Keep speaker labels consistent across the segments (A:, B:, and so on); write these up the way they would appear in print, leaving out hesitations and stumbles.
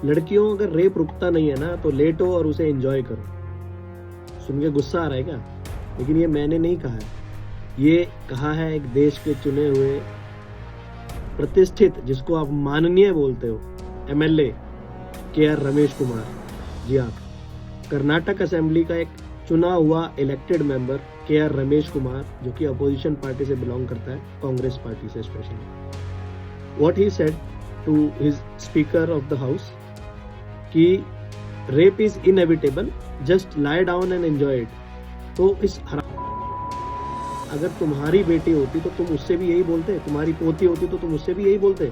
A: लड़कियों अगर रेप रुकता नहीं है ना तो लेटो और उसे एंजॉय करो। सुन के गुस्सा आ रहा है क्या? लेकिन ये मैंने नहीं कहा है, ये कहा है एक देश के चुने हुए प्रतिष्ठित, जिसको आप माननीय बोलते हो, एमएलए के.आर. रमेश कुमार। जी हाँ, कर्नाटक असेंबली का एक चुना हुआ elected member K R. Ramesh Kumar, जो कि अपोजिशन पार्टी से बिलोंग करता है, कांग्रेस पार्टी से specially. What he said to his speaker of the house कि rape is inevitable, just lie down and enjoy it. तो इस अगर तुम्हारी बेटी होती तो तुम उससे भी यही बोलते, तुम्हारी पोती होती तो तुम उससे भी यही बोलते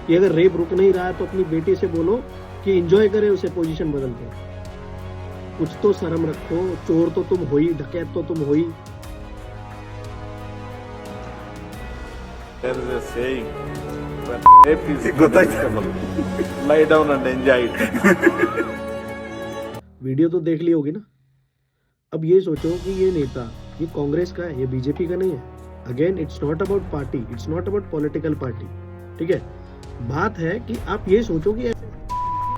A: कि अगर रेप रुक नहीं रहा है तो अपनी बेटी से बोलो कि एंजॉय करे उसे पोजीशन बदल के। कुछ तो शर्म रखो, चोर तो तुम हो ही, डकैत तो तुम हो ही।
B: There is a saying, when rape is inevitable, lie down and enjoy it.
A: Video तो देख ली होगी ना। अब ये सोचो कि ये नेता, ये कांग्रेस का है, ये बीजेपी का नहीं है। Again, it's not about party, it's not about political party, ठीक है। बात है कि आप ये सोचो कि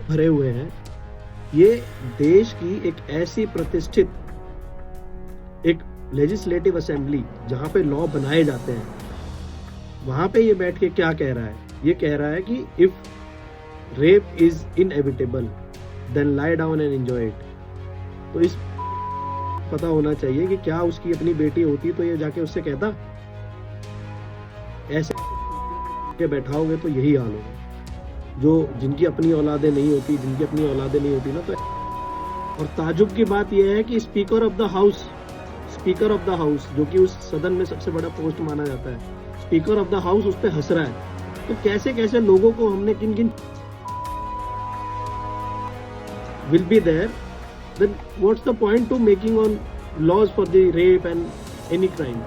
A: भरे हुए हैं, ये देश की एक ऐसी प्रतिष्ठित एक लेजिस्लेटिव असेंबली जहां पे लॉ बनाए जाते हैं, वहां पे ये बैठ के क्या कह रहा है? ये कह रहा है कि if rape is inevitable then lie down and enjoy it. तो इस पता होना चाहिए कि क्या उसकी अपनी बेटी होती तो ये जाके उससे कहता? ऐसे के बैठाओगे तो यही हाल होगा। जो जिनकी अपनी औलादे नहीं होती, जिनकी अपनी औलादे नहीं होती ना, तो और ताजुब की बात यह है कि स्पीकर ऑफ द हाउस जो कि उस सदन में सबसे बड़ा पोस्ट माना जाता है, स्पीकर ऑफ द हाउस उस पर हंस रहा है। तो कैसे कैसे लोगों को हमने किन किन will be there, then what's the point to making on laws for the rape and any crime?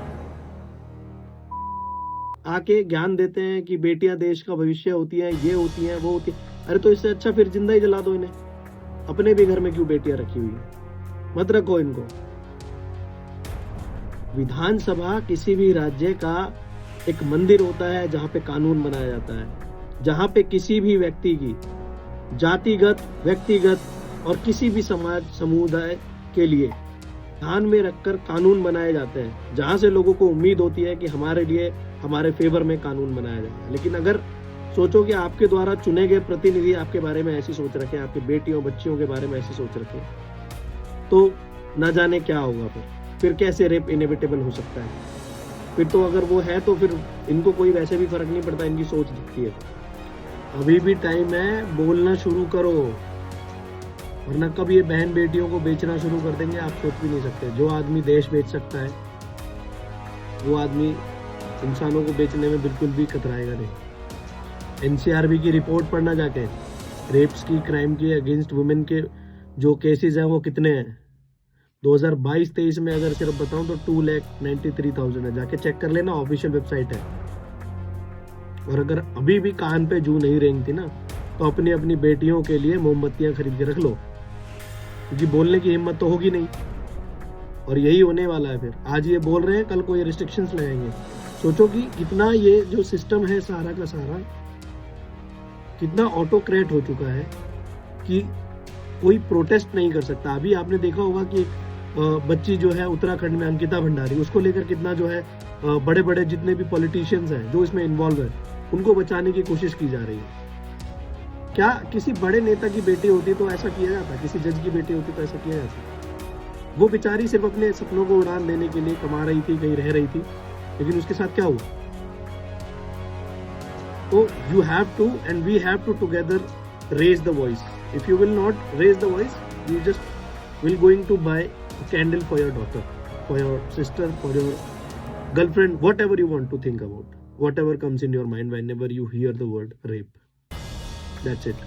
A: आके ज्ञान देते हैं कि बेटियां देश का भविष्य होती हैं, ये होती हैं, वो होती हैं। अरे तो इससे अच्छा फिर जिंदा ही जला दो इन्हें। अपने भी घर में क्यों बेटियां रखी हुई है? मत रखो इनको। विधानसभा किसी भी राज्य का एक मंदिर होता है जहां पे कानून बनाया जाता है, जहां पे किसी भी व्यक्ति की जातिगत, व्यक्तिगत और किसी भी समाज समुदाय के लिए ध्यान में रखकर कानून बनाए जाते हैं, जहां से लोगों को उम्मीद होती है कि हमारे लिए, हमारे फेवर में कानून बनाया जाए। लेकिन अगर सोचो कि आपके द्वारा चुने गए प्रतिनिधि आपके बारे में ऐसी सोच रखे, आपके बेटियों बच्चियों के बारे में ऐसी सोच रखे, तो न जाने क्या होगा। फिर कैसे रेप इनएविटेबल हो सकता है? फिर तो अगर वो है तो फिर इनको कोई वैसे भी फर्क नहीं पड़ता, इनकी सोच दिखती है। अभी भी टाइम है, बोलना शुरू करो, वरना कब ये बहन बेटियों को बेचना शुरू कर देंगे आप सोच भी नहीं सकते। जो आदमी देश बेच सकता है, वो आदमी इंसानों को बेचने में बिल्कुल भी कतराएगा नहीं। एनसीआरबी की रिपोर्ट पढ़ना जाके, रेप्स की, क्राइम की अगेंस्ट वुमेन के जो केसेस हैं वो कितने हैं 2022-23 में, अगर सिर्फ बताऊं तो 2,93,000 है। जाके चेक कर लेना, ऑफिशियल वेबसाइट है। और अगर अभी भी कान पे जू नहीं रेंगती ना, तो अपनी अपनी बेटियों के लिए मोमबत्तियां खरीद के रख लो, क्योंकि बोलने की हिम्मत तो होगी नहीं। और यही होने वाला है। फिर आज ये बोल रहे हैं, कल को ये रिस्ट्रिक्शंस लगाएंगे। सोचो कि कितना ये जो सिस्टम है सारा का सारा कितना ऑटोक्रेट हो चुका है कि कोई प्रोटेस्ट नहीं कर सकता। अभी आपने देखा होगा कि बच्ची जो है उत्तराखंड में, अंकिता भंडारी, उसको लेकर कितना जो है बड़े बड़े जितने भी पॉलिटिशियंस हैं जो इसमें इन्वॉल्व है, उनको बचाने की कोशिश की जा रही है। क्या किसी बड़े नेता की बेटी होती तो ऐसा किया जाता? किसी जज की बेटी होती तो ऐसा किया जाता? वो बेचारी सिर्फ अपने सपनों को उड़ान देने के लिए कमा रही थी, कहीं रह रही थी, लेकिन उसके साथ क्या हुआ? तो you have to and we have to together raise the voice. If you will not raise the voice, you just will going to buy a candle for your daughter, for your sister, for your girlfriend, whatever you want to think about, whatever comes in your mind whenever you hear the word rape. That's it.